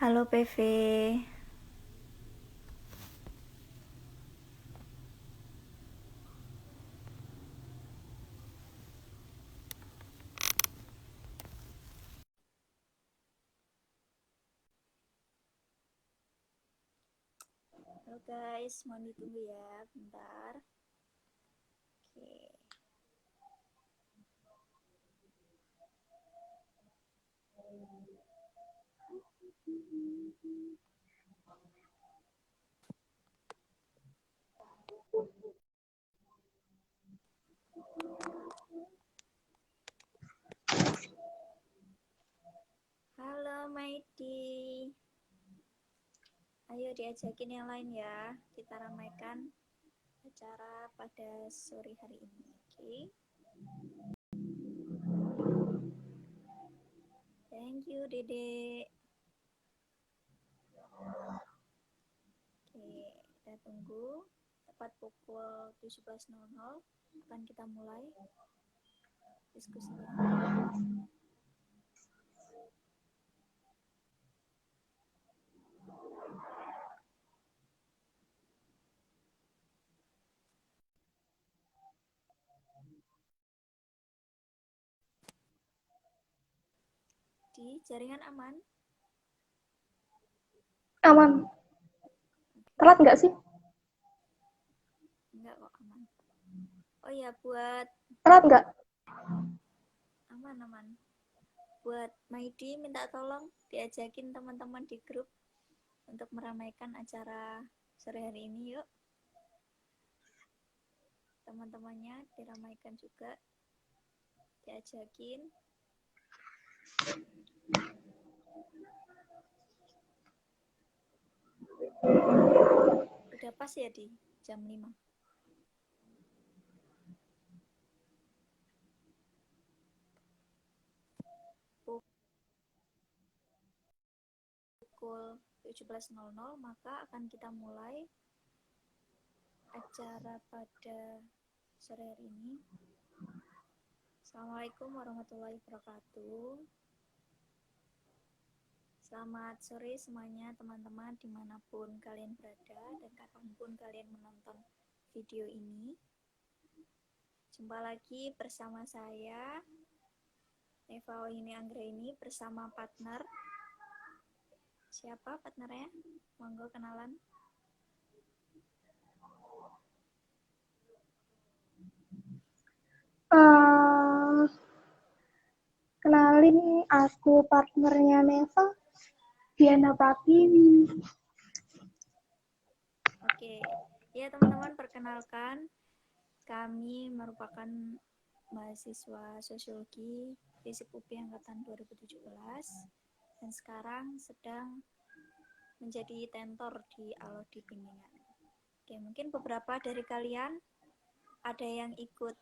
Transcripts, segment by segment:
Halo PV. Halo guys, mohon ditunggu ya, bentar. Oke. Halo Maidi. Ayo diajakin yang lain ya. Kita ramaikan acara pada sore hari ini. Oke. Thank you, Dede. Oke, kita tunggu. Tepat pukul 17.00 akan kita mulai diskusinya. Di jaringan aman? Aman. Telat nggak sih? Enggak kok, aman. Oh ya, buat Telat nggak? aman. Buat Maidi minta tolong diajakin teman-teman di grup untuk meramaikan acara sore hari ini yuk. Teman-temannya diramaikan juga, diajakin. Udah pas ya di jam 5. Pukul 17.00 maka akan kita mulai acara pada sore hari ini. Assalamualaikum warahmatullahi wabarakatuh. Selamat sore semuanya teman-teman dimanapun kalian berada dan kapanpun kalian menonton video ini. Jumpa lagi bersama saya Eva Wahini Anggraini bersama partner. Siapa partnernya? Monggo kenalan. Kenalin, aku partnernya Neva, Diana Pratiwi. Oke, ya teman-teman, perkenalkan kami merupakan mahasiswa sosiologi FISIP UPI angkatan 2017 dan sekarang sedang menjadi tentor di Alodi Bimbingan. Oke, mungkin beberapa dari kalian ada yang ikut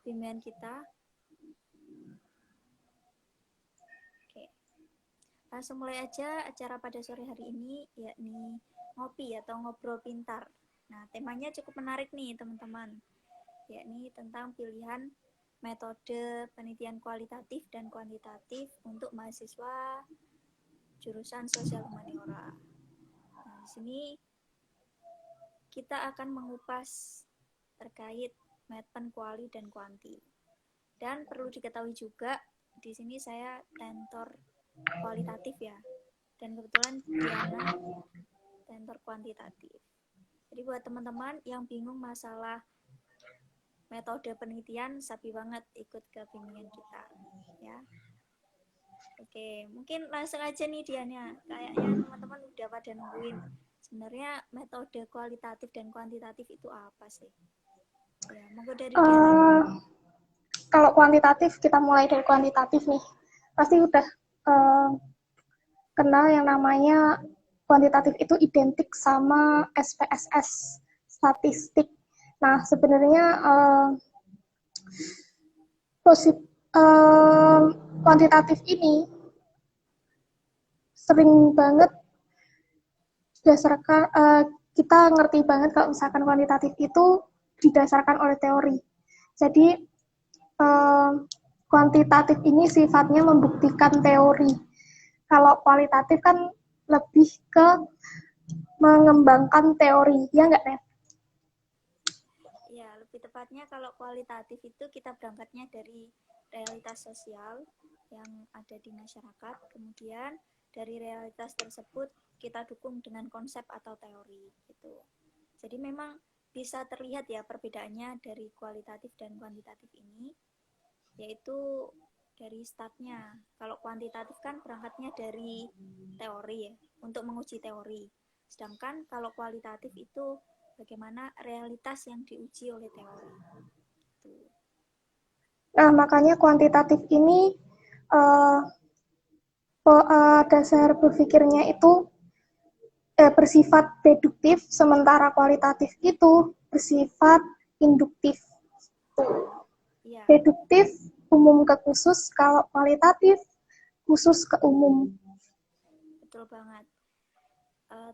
bimbingan kita. Oke, langsung mulai aja acara pada sore hari ini, yakni ngopi atau ngobrol pintar. Nah, temanya cukup menarik nih teman-teman, yakni tentang pilihan metode penelitian kualitatif dan kuantitatif untuk mahasiswa jurusan sosial humaniora. Nah, di sini kita akan mengupas terkait metpen kuali dan kuanti. Dan perlu diketahui juga, di sini saya tentor kualitatif ya, dan kebetulan Diana tentor kuantitatif. Jadi buat teman-teman yang bingung masalah metode penelitian, sapi banget ikut ke bimbingan kita ya. Oke, mungkin langsung aja nih Diana, kayaknya teman-teman udah pada nungguin sebenarnya metode kualitatif dan kuantitatif itu apa sih ya. Monggo dari Diana. Kalau kuantitatif, kita mulai dari kuantitatif nih. Pasti udah kenal yang namanya kuantitatif itu identik sama SPSS, statistik. Nah, sebenarnya kuantitatif ini sering banget berdasarkan kita ngerti banget kalau misalkan kuantitatif itu didasarkan oleh teori. Jadi kuantitatif ini sifatnya membuktikan teori. Kalau kualitatif kan lebih ke mengembangkan teori, ya nggak, Nev? Ya, lebih tepatnya kalau kualitatif itu kita berangkatnya dari realitas sosial yang ada di masyarakat, kemudian dari realitas tersebut kita dukung dengan konsep atau teori gitu. Jadi memang bisa terlihat ya perbedaannya dari kualitatif dan kuantitatif ini, yaitu dari startnya. Kalau kuantitatif kan berangkatnya dari teori ya, untuk menguji teori. Sedangkan kalau kualitatif itu bagaimana realitas yang diuji oleh teori. Tuh. Nah, makanya kuantitatif ini uh, dasar berpikirnya itu bersifat deduktif, sementara kualitatif itu bersifat induktif. Ya, Deduktif umum ke khusus, kalau kualitatif khusus ke umum. betul banget.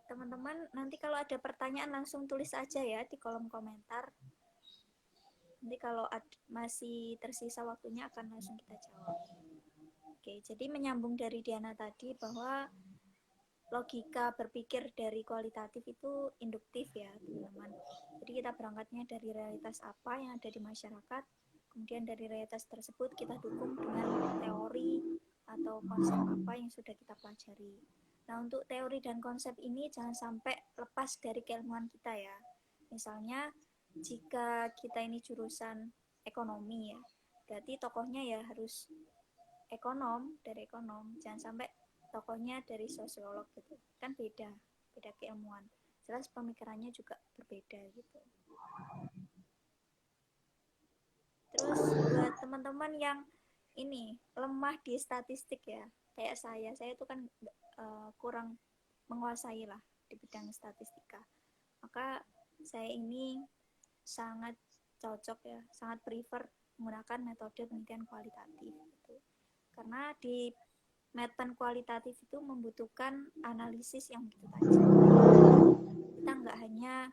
Teman-teman, nanti kalau ada pertanyaan langsung tulis aja ya di kolom komentar. Nanti kalau masih tersisa waktunya akan langsung kita jawab. Oke, jadi menyambung dari Diana tadi bahwa logika berpikir dari kualitatif itu induktif ya, teman-teman. Jadi kita berangkatnya dari realitas apa yang ada di masyarakat, kemudian dari realitas tersebut kita dukung dengan teori atau konsep apa yang sudah kita pelajari. Nah, untuk teori dan konsep ini jangan sampai lepas dari keilmuan kita ya. Misalnya, jika kita ini jurusan ekonomi ya, berarti tokohnya ya harus ekonom, dari ekonom. Jangan sampai tokohnya dari sosiolog gitu. Kan beda keilmuan. Jelas pemikirannya juga berbeda gitu. Terus buat teman-teman yang ini lemah di statistik ya, kayak saya itu kan kurang menguasai lah di bidang statistika. Maka saya ini sangat cocok ya, sangat prefer menggunakan metode penelitian kualitatif gitu. Karena di meten kualitatif itu membutuhkan analisis yang begitu tajam. Kita nggak hanya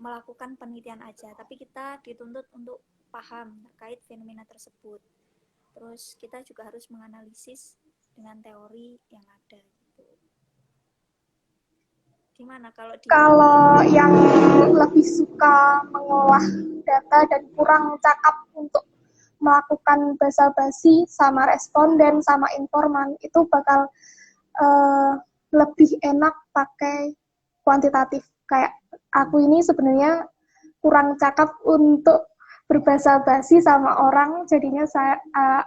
melakukan penelitian aja, tapi kita dituntut untuk paham terkait fenomena tersebut. Terus kita juga harus menganalisis dengan teori yang ada gitu. Gimana kalau di Kalau yang lebih suka mengolah data dan kurang cakap untuk melakukan basa-basi sama responden sama informan, itu bakal lebih enak pakai kuantitatif. Kayak aku ini sebenarnya kurang cakap untuk berbahasa basi sama orang, jadinya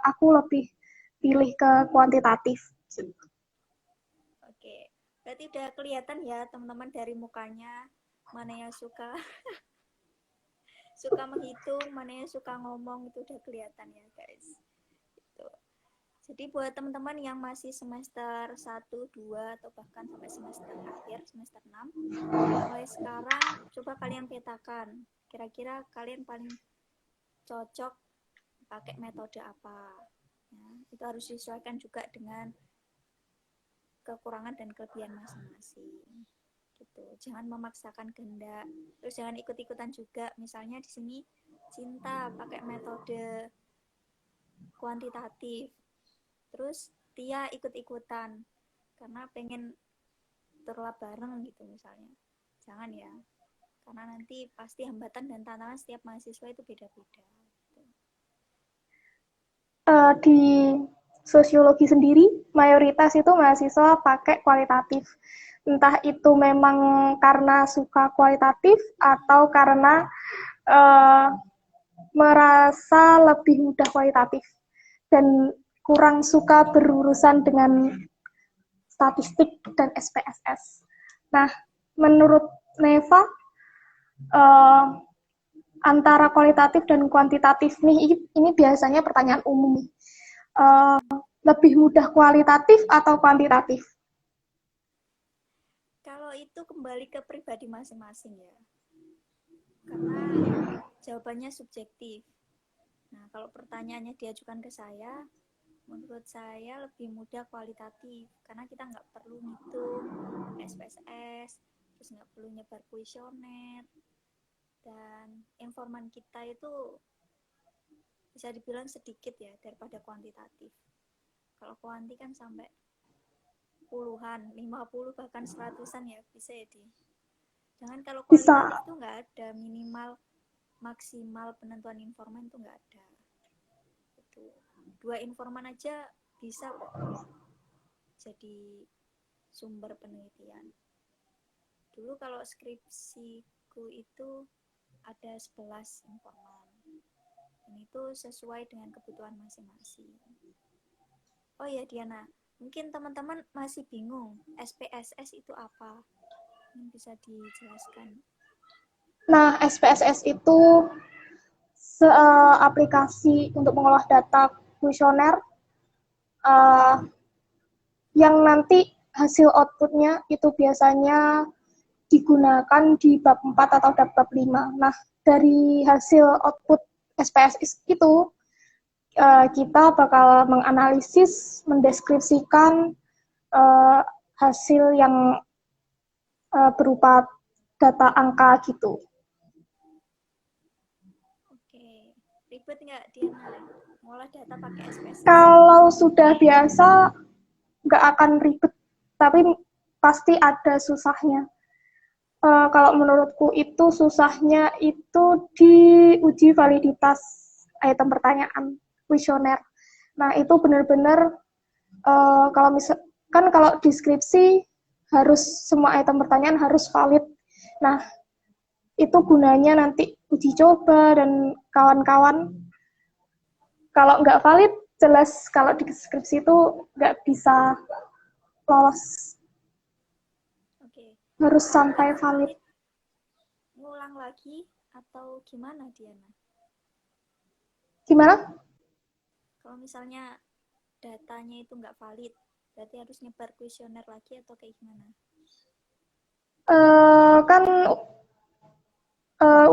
aku lebih pilih ke kuantitatif. Oke, berarti udah kelihatan ya teman-teman dari mukanya mana yang suka menghitung, mana yang suka ngomong, itu udah kelihatan ya guys. Gitu. Jadi buat teman-teman yang masih semester 1, 2 atau bahkan sampai semester akhir, semester 6, mulai sekarang coba kalian petakan kira-kira kalian paling cocok pakai metode apa. Ya, itu harus disesuaikan juga dengan kekurangan dan kelebihan masing-masing. Gitu. Jangan memaksakan kehendak. Terus jangan ikut-ikutan juga. Misalnya di sini Cinta pakai metode kuantitatif. Terus Tia ikut-ikutan karena pengen terlap bareng gitu misalnya. Jangan ya. Karena nanti pasti hambatan dan tantangan setiap mahasiswa itu beda-beda. Gitu. Di sosiologi sendiri, mayoritas itu mahasiswa pakai kualitatif. Entah itu memang karena suka kualitatif atau karena uh, merasa lebih mudah kualitatif dan kurang suka berurusan dengan statistik dan SPSS. Nah, menurut Neva, uh, antara kualitatif dan kuantitatif nih, ini biasanya pertanyaan umum. Uh, Lebih mudah kualitatif atau kuantitatif? Kalau itu kembali ke pribadi masing-masing ya. Karena jawabannya subjektif. Nah, kalau pertanyaannya diajukan ke saya, menurut saya lebih mudah kualitatif. Karena kita nggak perlu ngitung SPSS, terus nggak perlu nyebar kuesioner, dan informan kita itu bisa dibilang sedikit ya daripada kuantitatif. Kalau kuanti kan sampai puluhan, 50 bahkan 100-an ya bisa ya di. Jangan kalau kualitatif Bisa. tuh nggak ada minimal maksimal penentuan informan tuh nggak ada. Itu 2 informan aja bisa kok jadi sumber penelitian. Dulu kalau skripsiku itu ada 11 informan. Ini tuh sesuai dengan kebutuhan masing-masing. Oh ya Diana, mungkin teman-teman masih bingung SPSS itu apa? Ini bisa dijelaskan. Nah, SPSS itu aplikasi untuk mengolah data kuesioner uh, yang nanti hasil outputnya itu biasanya digunakan di bab 4 atau bab 5. Nah, dari hasil output SPSS itu, kita bakal menganalisis, mendeskripsikan hasil yang berupa data angka gitu. Oke, ribet nggak Diana? Ngolah data pakai SPSS? Kalau sudah biasa, nggak akan ribet, tapi pasti ada susahnya. Kalau menurutku itu susahnya itu di uji validitas item pertanyaan kuesioner. Nah itu benar-benar kalau misal kan kalau deskripsi harus semua item pertanyaan harus valid. Nah itu gunanya nanti uji coba dan kawan-kawan. Kalau nggak valid jelas kalau di deskripsi itu nggak bisa lolos. Oke, Harus kalau sampai nggak valid. valid, ngulang lagi atau gimana Diana? Gimana? Kalau misalnya datanya itu nggak valid, berarti harus nyebar kuesioner lagi atau kayak gimana? Kan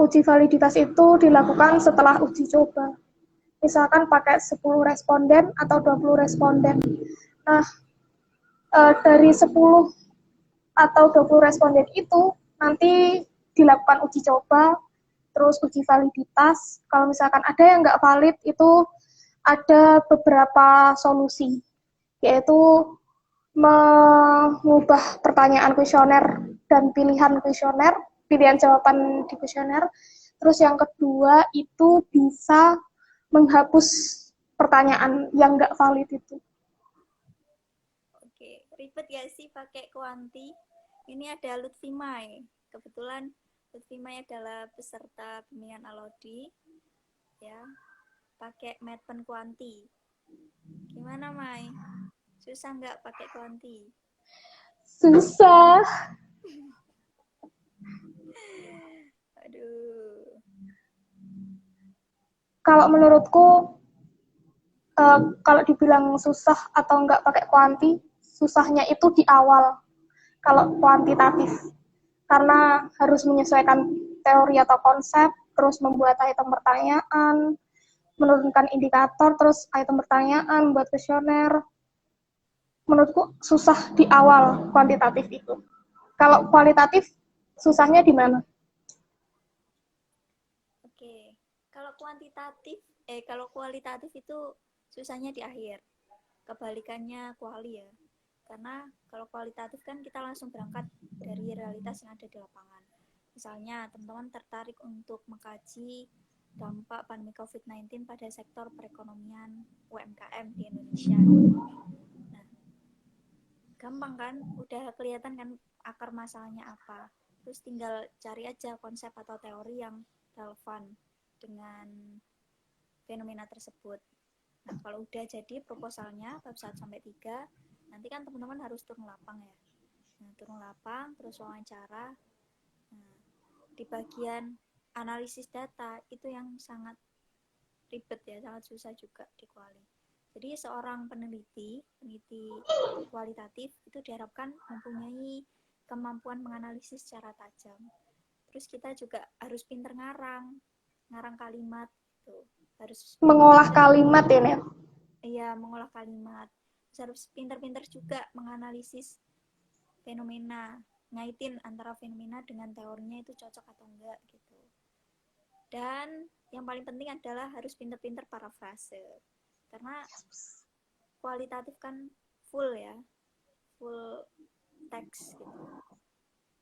uji validitas itu dilakukan setelah uji coba. Misalkan pakai 10 responden atau 20 responden. Nah, dari 10 atau 20 responden itu nanti dilakukan uji coba, terus uji validitas. Kalau misalkan ada yang nggak valid, itu ada beberapa solusi, yaitu mengubah pertanyaan kuesioner dan pilihan kuesioner, pilihan jawaban di kuesioner. Terus yang kedua itu bisa menghapus pertanyaan yang nggak valid itu. Oke, ribet ya sih pakai kuanti? Ini ada Lutfi Mai. Kebetulan Lutfi Mai adalah peserta bimbingan Alodi, ya, pakai Medpen kuanti. Gimana Mai? Susah nggak pakai kuanti? Susah. Aduh. Kalau menurutku, kalau dibilang susah atau nggak pakai kuanti, susahnya itu di awal kalau kuantitatif. Karena harus menyesuaikan teori atau konsep, terus membuat item pertanyaan, menurunkan indikator, terus item pertanyaan, buat kuesioner. Menurutku susah di awal kuantitatif itu. Kalau kualitatif, susahnya di mana? Oke, kalau kalau kualitatif itu susahnya di akhir. Kebalikannya kuali ya. Karena kalau kualitatif kan kita langsung berangkat dari realitas yang ada di lapangan. Misalnya teman-teman tertarik untuk mengkaji dampak pandemi COVID-19 pada sektor perekonomian UMKM di Indonesia. Nah, gampang kan? Udah kelihatan kan akar masalahnya apa. Terus tinggal cari aja konsep atau teori yang relevan dengan fenomena tersebut. Nah, kalau udah jadi proposalnya bab 1 sampai 3, nanti kan teman-teman harus turun lapang ya. Nah, turun lapang terus wawancara. Nah, di bagian analisis data itu yang sangat ribet ya, sangat susah juga di kuali. Jadi seorang peneliti kualitatif itu diharapkan mempunyai kemampuan menganalisis secara tajam. Terus kita juga harus pinter ngarang kalimat gitu. Harus Mengolah pinter-pinter. kalimat ini. Iya, mengolah kalimat. Terus harus pinter-pinter juga menganalisis fenomena, ngaitin antara fenomena dengan teorinya itu cocok atau enggak gitu. Dan yang paling penting adalah harus pinter-pinter parafrase. Karena kualitatif kan full ya, full teks gitu.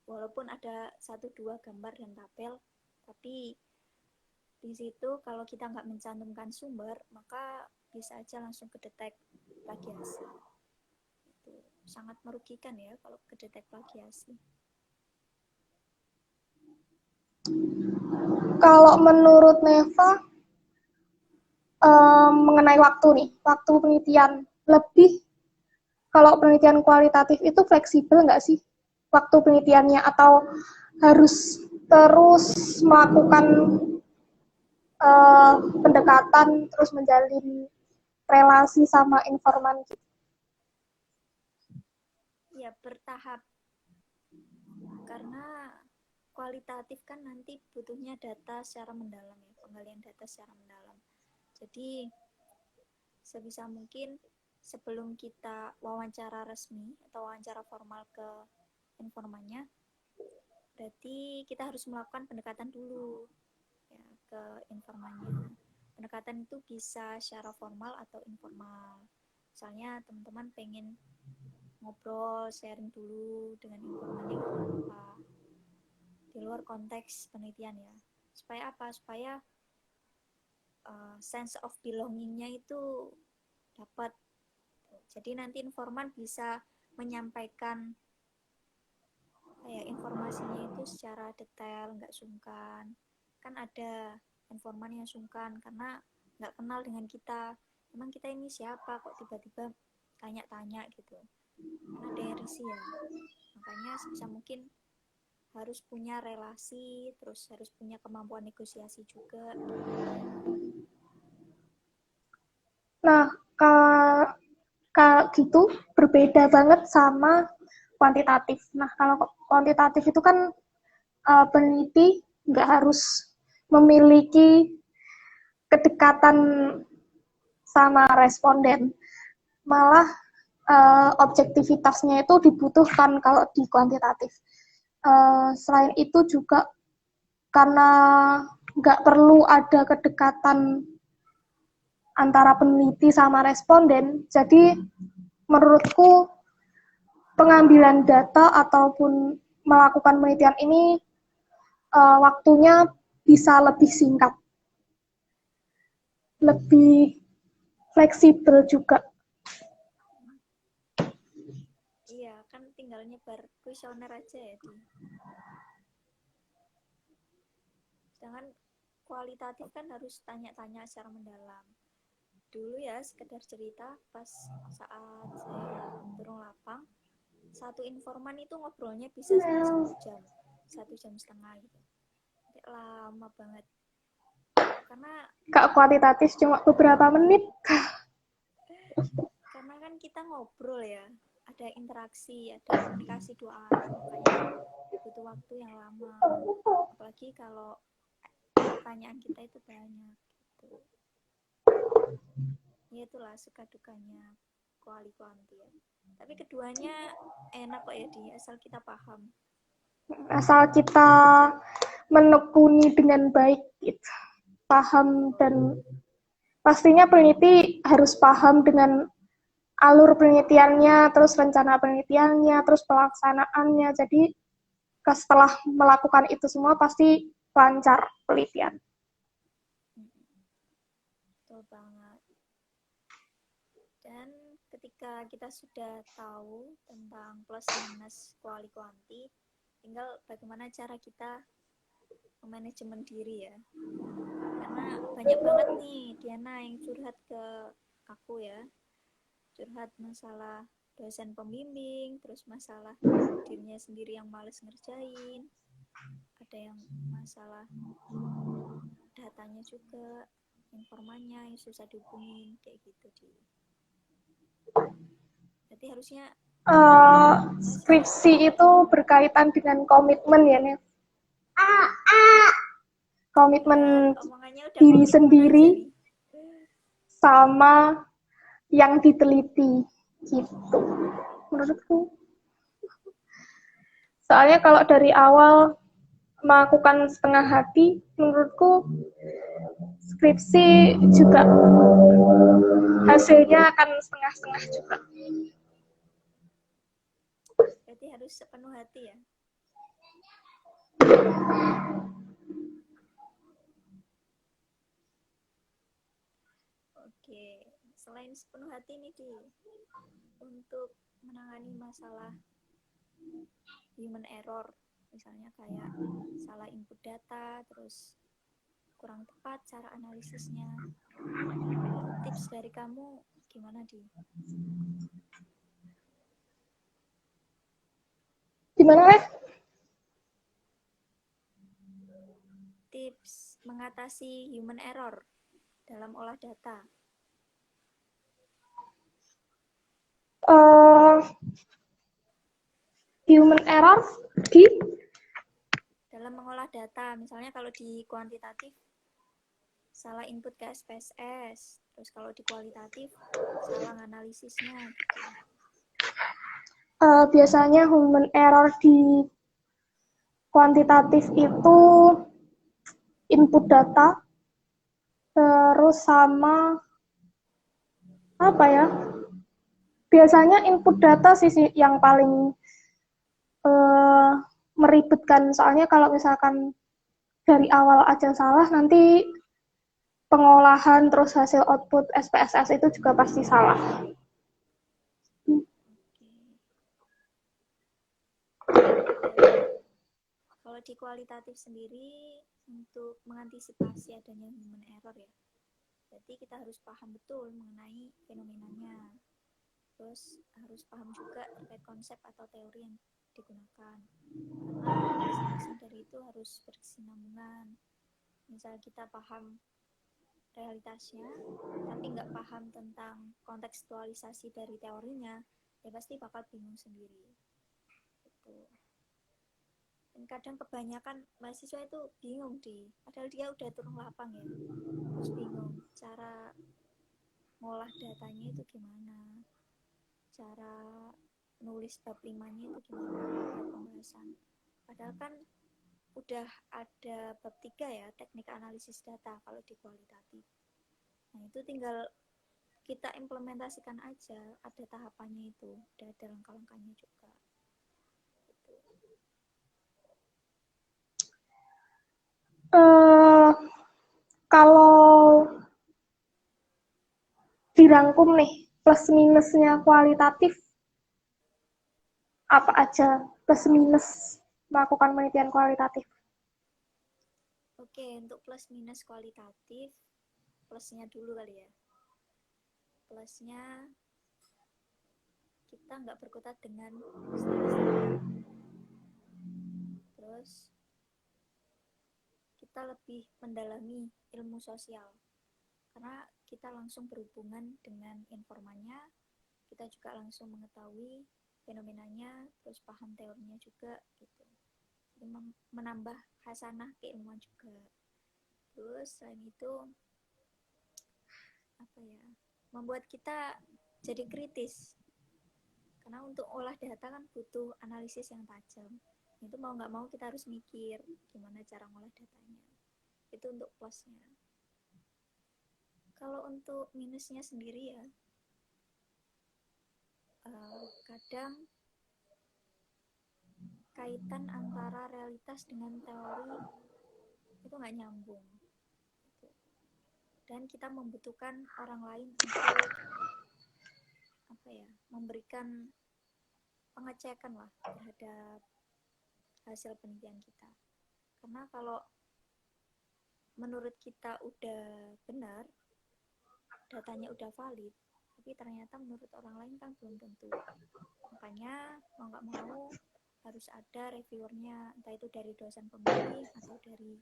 Walaupun ada 1-2 gambar dan tabel, tapi di situ kalau kita nggak mencantumkan sumber, maka bisa aja langsung kedetek plagiasi. Itu sangat merugikan ya kalau kedetek plagiasi. Kalau menurut Neva, mengenai waktu nih, waktu penelitian, lebih kalau penelitian kualitatif itu fleksibel nggak sih waktu penelitiannya, atau harus terus melakukan pendekatan, terus menjalin relasi sama informan gitu? Ya bertahap, karena kualitatif kan nanti butuhnya data secara mendalam ya, penggalian data secara mendalam. Jadi sebisa mungkin sebelum kita wawancara resmi atau wawancara formal ke informannya, berarti kita harus melakukan pendekatan dulu ya ke informannya. Pendekatan itu bisa secara formal atau informal. Misalnya teman-teman pengen ngobrol, sharing dulu dengan informannya itu apa, di luar konteks penelitian ya. Supaya apa? Supaya sense of belongingnya itu dapat. Jadi nanti informan bisa menyampaikan informasinya itu secara detail, nggak sungkan. Kan ada informan yang sungkan karena nggak kenal dengan kita. Emang kita ini siapa kok tiba-tiba tanya-tanya gitu. Kan ada yang risih ya. Makanya sebisa mungkin harus punya relasi, terus harus punya kemampuan negosiasi juga. Nah, gitu berbeda banget sama kuantitatif. Nah, kalau kuantitatif itu kan peneliti nggak harus memiliki kedekatan sama responden, malah objektivitasnya itu dibutuhkan kalau di kuantitatif. Selain itu juga karena nggak perlu ada kedekatan antara peneliti sama responden, jadi menurutku pengambilan data ataupun melakukan penelitian ini waktunya bisa lebih singkat, lebih fleksibel juga. Iya, kan tinggal nyebar kuesioner aja ya di. Sedangkan kualitatif kan harus tanya-tanya secara mendalam. Dulu ya sekedar cerita, pas saat saya turun lapang, satu informan itu ngobrolnya bisa sampai 1 jam, 1,5 jam gitu. Lama banget. Karena Kak, kuantitatif cuma beberapa menit. karena kan kita ngobrol ya, ada interaksi, ada komunikasi dua arah, makanya butuh waktu yang lama. Apalagi kalau pertanyaan kita itu banyak gitu. Ya itulah suka dukanya kuali-kuanti ya. Tapi keduanya enak kok ya di, asal kita paham. Asal kita menekuni dengan baik gitu. Paham, dan pastinya peneliti harus paham dengan alur penelitiannya, terus rencana penelitiannya, terus pelaksanaannya. Jadi setelah melakukan itu semua pasti lancar penelitian. Betul banget. Dan ketika kita sudah tahu tentang plus minus kuali-kuanti, tinggal bagaimana cara kita memanajemen diri ya. Karena banyak banget nih Diana yang curhat ke aku ya. Curhat masalah dosen pembimbing, terus masalah dirinya sendiri yang males ngerjain, ada yang masalah datanya juga, informannya yang susah dihubungin, kayak gitu sih. Berarti harusnya skripsi itu berkaitan dengan komitmen ya, Nev. Komitmen ya, diri sendiri sama yang diteliti gitu menurutku. Soalnya kalau dari awal melakukan setengah hati, menurutku skripsi juga hasilnya akan setengah-setengah juga. Berarti harus sepenuh hati ya. Oke, selain sepenuh hati nih Di, untuk menangani masalah human error, misalnya kayak salah input data, terus kurang tepat cara analisisnya, itu tips dari kamu gimana Di? Gimana? Tips mengatasi human error dalam olah data. Human error di Dalam mengolah data, misalnya kalau di kuantitatif salah input ke SPSS, terus kalau di kualitatif salah analisisnya gitu. Biasanya human error di kuantitatif itu input data, terus sama apa ya? Biasanya input data sih yang paling meribetkan, soalnya kalau misalkan dari awal aja salah, nanti pengolahan terus hasil output SPSS itu juga pasti salah. Kalau di kualitatif sendiri, untuk mengantisipasi adanya human error ya, berarti kita harus paham betul mengenai fenomenanya. Terus harus paham juga terkait konsep atau teori yang digunakan. Karena masing-masing dari itu harus berkesinambungan. Misal kita paham realitasnya, tapi nggak paham tentang kontekstualisasi dari teorinya, ya pasti bakal bingung sendiri. Gitu. Dan kadang kebanyakan mahasiswa itu bingung padahal dia udah turun lapang ya, terus bingung cara ngolah datanya itu gimana, cara nulis bab 5-nya itu gimana, bab pembahasan. Padahal kan udah ada bab 3 ya, teknik analisis data kalau di kualitatif. Nah itu tinggal kita implementasikan aja, ada tahapannya itu, udah ada langkah-langkahnya juga. Gitu. Kalau dirangkum nih, plus minusnya kualitatif, apa aja plus minus melakukan penelitian kualitatif? Oke, untuk plus minus kualitatif, plusnya dulu kali ya. Plusnya kita nggak berkutat dengan statistika. Terus kita lebih mendalami ilmu sosial. Karena kita langsung berhubungan dengan informannya, kita juga langsung mengetahui fenomenanya, terus paham teorinya juga gitu. Jadi menambah khasanah keilmuan juga. Terus selain itu apa ya? Membuat kita jadi kritis. Karena untuk olah data kan butuh analisis yang tajam. Itu mau nggak mau kita harus mikir gimana cara ngolah datanya. Itu untuk plusnya. Kalau untuk minusnya sendiri ya, kadang kaitan antara realitas dengan teori itu nggak nyambung. Dan kita membutuhkan orang lain untuk memberikan pengecekan lah terhadap hasil penelitian kita. Karena kalau menurut kita udah benar, datanya udah valid, tapi ternyata menurut orang lain kan belum tentu. Makanya mau nggak mau harus ada reviewernya, entah itu dari dosen pembimbing atau dari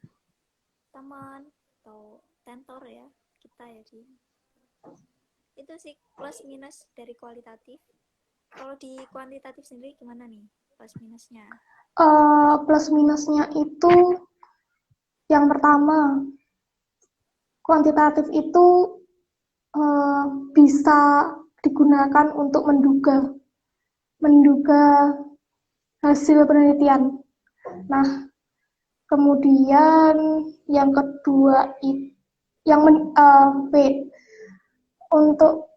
teman atau tentor ya, kita ya sih. Itu sih plus minus dari kualitatif. Kalau di kuantitatif sendiri gimana nih plus minusnya? Plus minusnya itu yang pertama, kuantitatif itu bisa digunakan untuk menduga hasil penelitian. Nah, kemudian yang kedua itu yang B untuk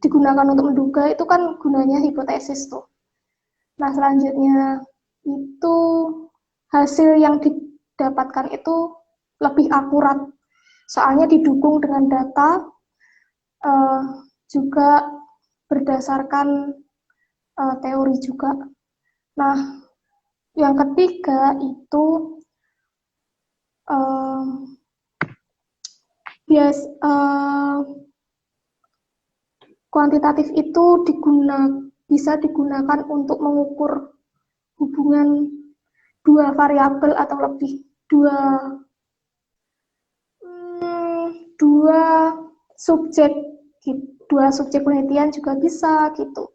digunakan untuk menduga itu kan gunanya hipotesis tuh. Nah, selanjutnya itu hasil yang didapatkan itu lebih akurat. Soalnya didukung dengan data, juga berdasarkan teori juga. Nah, yang ketiga itu kuantitatif itu bisa digunakan untuk mengukur hubungan dua variabel atau lebih, dua subjek gitu. Dua subjek penelitian juga bisa gitu.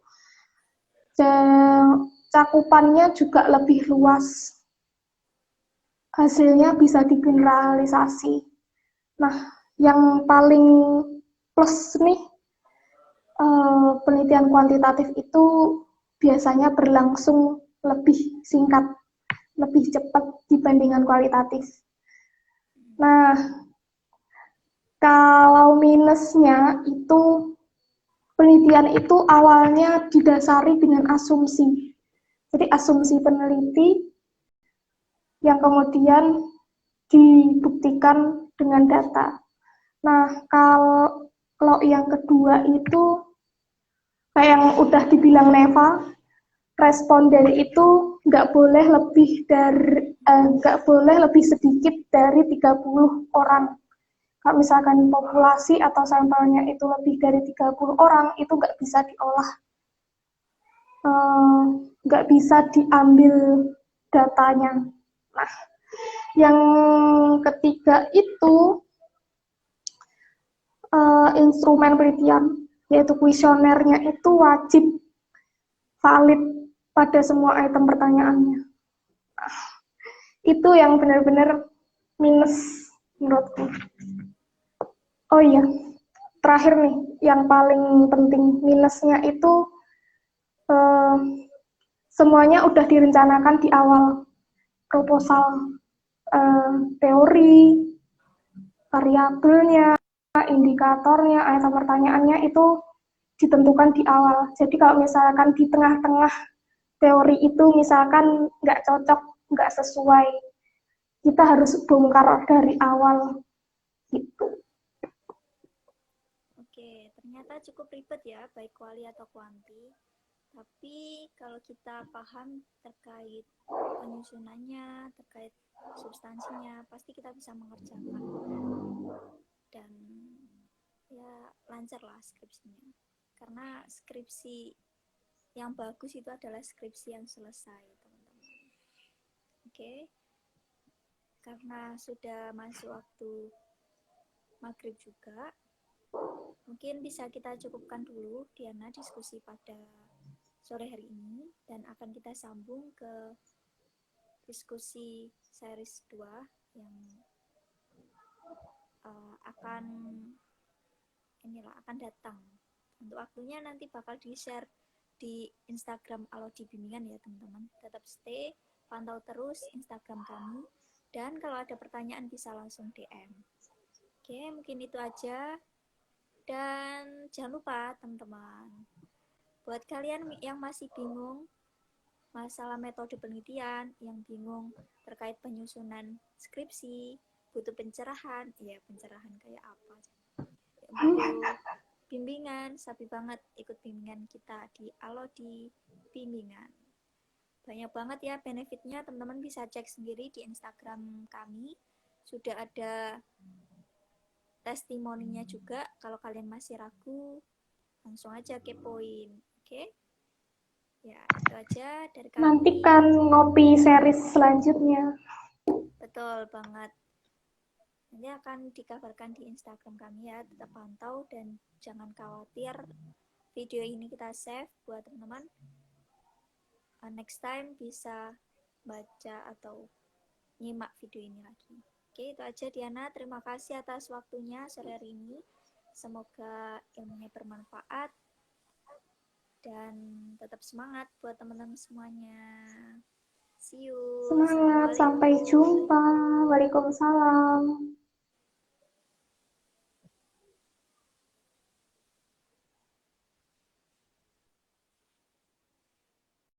Cakupannya juga lebih luas. Hasilnya bisa digeneralisasi. Nah, yang paling plus nih, penelitian kuantitatif itu biasanya berlangsung lebih singkat, lebih cepat dibandingkan kualitatif. Nah, kalau minusnya itu penelitian itu awalnya didasari dengan asumsi. Jadi asumsi peneliti yang kemudian dibuktikan dengan data. Nah, kalau yang kedua itu kayak yang udah dibilang Neva, responden itu nggak boleh lebih sedikit dari 30 orang. Kalau misalkan populasi atau sampelnya itu lebih dari 30 orang, itu nggak bisa diolah, nggak bisa diambil datanya. Nah, yang ketiga itu instrumen penelitian, yaitu kuesionernya itu wajib valid pada semua item pertanyaannya. Itu yang benar-benar minus menurutku. Oh iya, terakhir nih, yang paling penting minusnya itu semuanya udah direncanakan di awal proposal, teori, variabelnya, indikatornya, item pertanyaannya itu ditentukan di awal. Jadi kalau misalkan di tengah-tengah teori itu misalkan nggak cocok, nggak sesuai, kita harus bongkar dari awal gitu. Oke, ternyata cukup ribet ya, baik kuali atau kuanti. Tapi kalau kita paham terkait penyusunannya, terkait substansinya, pasti kita bisa mengerjakan. Dan ya lancar lah skripsinya. Karena skripsi yang bagus itu adalah skripsi yang selesai, teman-teman. Oke, karena sudah masuk waktu maghrib juga, mungkin bisa kita cukupkan dulu Diana diskusi pada sore hari ini, dan akan kita sambung ke diskusi series 2 yang akan datang. Untuk waktunya nanti bakal di-share di Instagram Alodi Bimbingan ya teman-teman. Tetap stay, pantau terus Instagram kami, dan kalau ada pertanyaan bisa langsung DM. Oke, mungkin itu aja. Dan jangan lupa teman-teman, buat kalian yang masih bingung masalah metode penelitian, yang bingung terkait penyusunan skripsi, butuh pencerahan, ya pencerahan kayak apa? Butuh bimbingan, sapi banget ikut bimbingan kita di Alodi Bimbingan. Banyak banget ya benefitnya, teman-teman bisa cek sendiri di Instagram kami. Sudah ada testimoninya juga. Kalau kalian masih ragu, langsung aja kepoin. Oke? Ya, itu aja dari kami. Nantikan ngopi series selanjutnya. Betul banget. Nanti akan dikabarkan di Instagram kami ya. Tetap pantau dan jangan khawatir. Video ini kita save buat teman-teman. Next time bisa baca atau nyimak video ini lagi. Oke, itu aja Diana. Terima kasih atas waktunya sore hari ini. Semoga ilmunya bermanfaat dan tetap semangat buat teman-teman semuanya. See you. Semangat, sampai Assalamualaikum. jumpa. Waalaikumsalam.